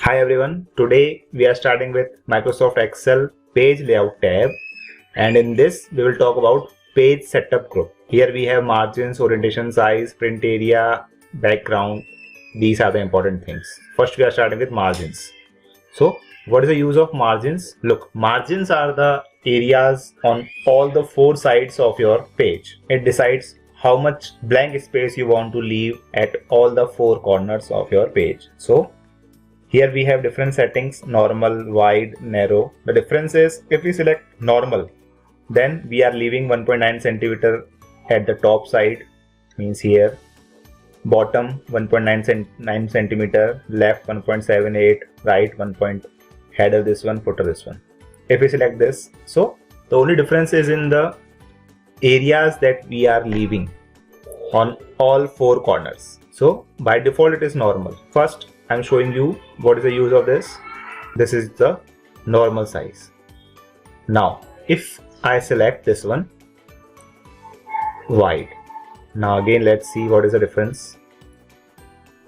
Hi everyone, today we are starting with Microsoft Excel page layout tab, and in this we will talk about page setup group. Here we have margins, orientation, size, print area, background. These are the important things. First we are starting with margins. So what is the use of margins? Look, margins are the areas on all the four sides of your page. It decides how much blank space you want to leave at all the four corners of your page. So here we have different settings: normal, wide, narrow. The difference is if we select normal, then we are leaving 1.9 centimeter at the top side, means here, bottom 1.9 centimeter, left 1.78, right 1. Header this one, footer this one. If we select this, so the only difference is in the areas that we are leaving on all four corners. So by default it is normal. First I'm showing you what is the use of this. This is the normal size. Now if I select this one, wide. Now again let's see what is the difference.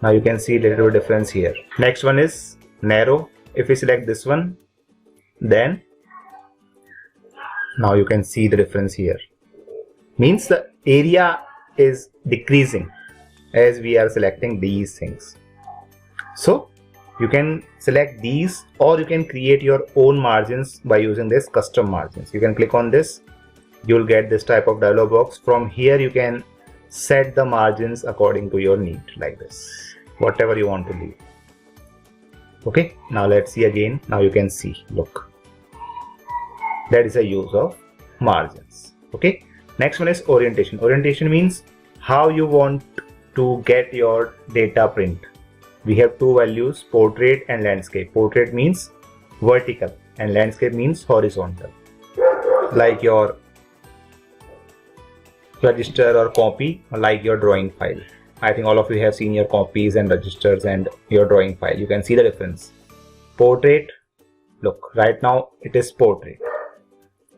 Now you can see a little bit difference here. Next one is narrow. If we select this one, then now you can see the difference here. Means the area is decreasing as we are selecting these things. So you can select these, or you can create your own margins by using this custom margins. You can click on this, you will get this type of dialog box. From here you can set the margins according to your need, like this, whatever you want to leave. Okay, now let's see again. Now you can see, look, that is a use of margins. Okay, next one is orientation. Orientation means how you want to get your data print. We have two values, portrait and landscape. Portrait means vertical and landscape means horizontal. Like your register or copy, like your drawing file. I think all of you have seen your copies and registers and your drawing file. You can see the difference. Portrait, look, right now it is portrait.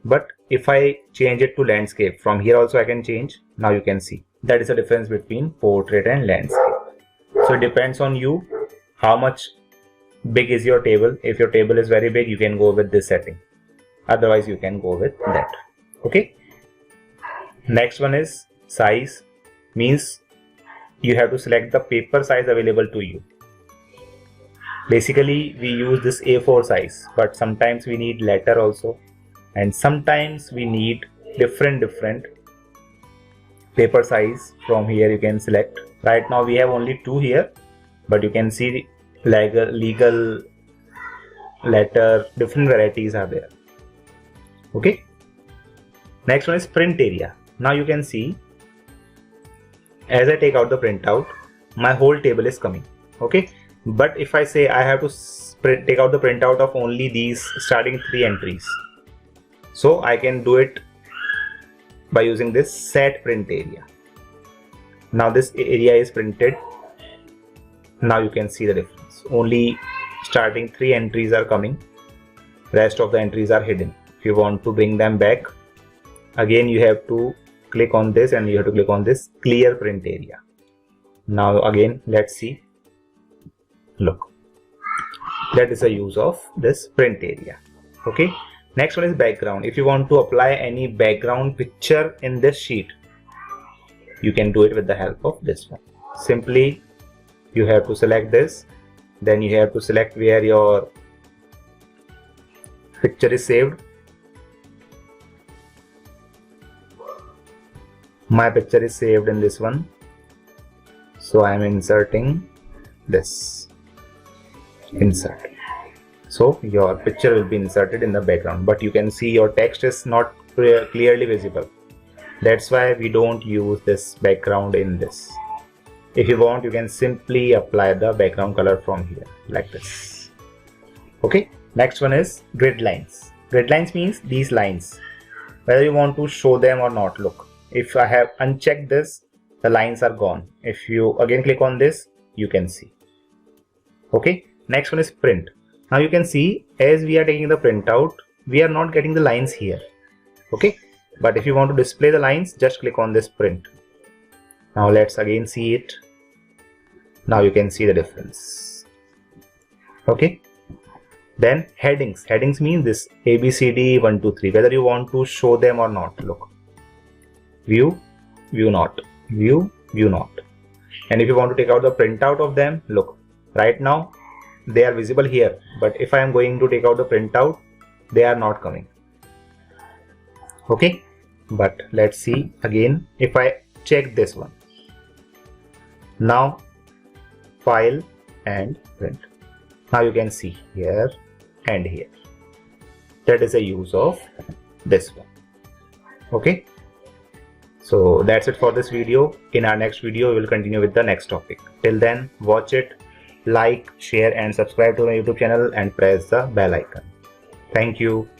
But if I change it to landscape, from here also I can change. Now you can see that is the difference between portrait and landscape. So it depends on you how much big is your table. If your table is very big, you can go with this setting. Otherwise you can go with that. Okay. Next one is size. Means you have to select the paper size available to you. Basically we use this A4 size, but sometimes we need letter also, and sometimes we need different paper size. From here you can select. Right now we have only two here, but you can see legal letter, different varieties are there. Okay. Next one is print area. Now you can see, as I take out the printout, my whole table is coming. Okay, but if I say I have to take out the printout of only these starting 3 entries, so I can do it by using this set print area. Now this area is printed. Now you can see the difference. Only starting 3 entries are coming. Rest of the entries are hidden. If you want to bring them back, again you have to click on this and you have to click on this clear print area. Now again let's see. Look, that is the use of this print area. Okay. Next one is background. If you want to apply any background picture in this sheet, you can do it with the help of this one. Simply you have to select this, then you have to select where your picture is saved. My picture is saved in this one, so I am inserting this, insert. So your picture will be inserted in the background, but you can see your text is not clearly visible. That's why we don't use this background in this. If you want, you can simply apply the background color from here, like this. Okay. Next one is grid lines. Grid lines means these lines, whether you want to show them or not. Look, if I have unchecked this, the lines are gone. If you again click on this, you can see. Okay. Next one is print. Now you can see, as we are taking the printout, we are not getting the lines here. Okay. But if you want to display the lines, just click on this print. Now let's again see it. Now you can see the difference. Okay. Then headings. Headings mean this A, B, C, D, 1, 2, 3. Whether you want to show them or not. Look. View, view not. View, view not. And if you want to take out the printout of them, look. Right now, they are visible here. But if I am going to take out the printout, they are not coming. Okay. But let's see again. If I check this one. Now, file and print. Now you can see here and here. That is a use of this one. Okay. So that's it for this video. In our next video, we will continue with the next topic. Till then, watch it, like, share and subscribe to my YouTube channel and press the bell icon. Thank you.